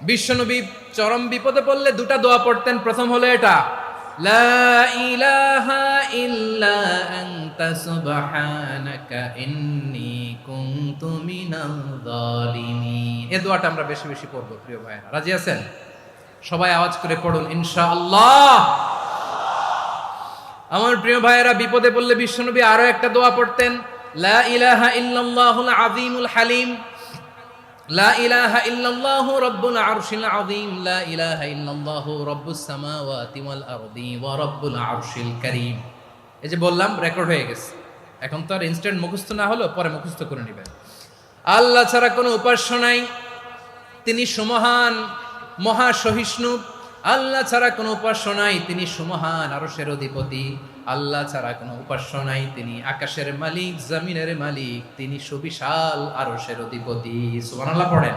বিশ্বনবী চরম বিপদে পড়লে দুটা দোয়া পড়তেন। প্রথম হলো এটা, লা ইলাহা ইল্লা আনতা সুবহানাকা ইন্নী কুনতু মিনাল যালিমিন। এই দোয়াটা আমরা বেশি বেশি পড়ব প্রিয় ভাইরা। রাজি আছেন? সবাই আওয়াজ করে পড়ুন ইনশাআল্লাহ। আমার প্রিয় ভাইয়েরা, বিপদে পড়লে বিশ্বনবী আরো একটা দোয়া পড়তেন, লা ইলাহা ইল্লাল্লাহুল আযীমুল হালিম, লা ইলাহা ইল্লাল্লাহু রাব্বুল আরশিল আযীম, লা ইলাহা ইল্লাল্লাহু রাব্বুস সামাওয়াতি ওয়াল আরদি ওয়া রাব্বুল আরশিল কারীম। এই যে বললাম, রেকর্ড হয়ে গেছে। এখন তো আর ইনস্ট্যান্ট মুখস্থ না হলো, পরে মুখস্থ করে নেবেন। আল্লাহ ছাড়া কোনো উপাস্য নাই, তিনি সুমহান, মহা সহিষ্ণু। আল্লাহ ছাড়া কোনো উপাস্য নাই, তিনি সুমহান, আরশের অধিপতি। আল্লাহ ছাড়া কোনো উপাস্য নাই, তিনি আকাশের মালিক, জমিনের মালিক, তিনি সুবিশাল আরশের অধিপতি। সুবহানাল্লাহ পড়েন।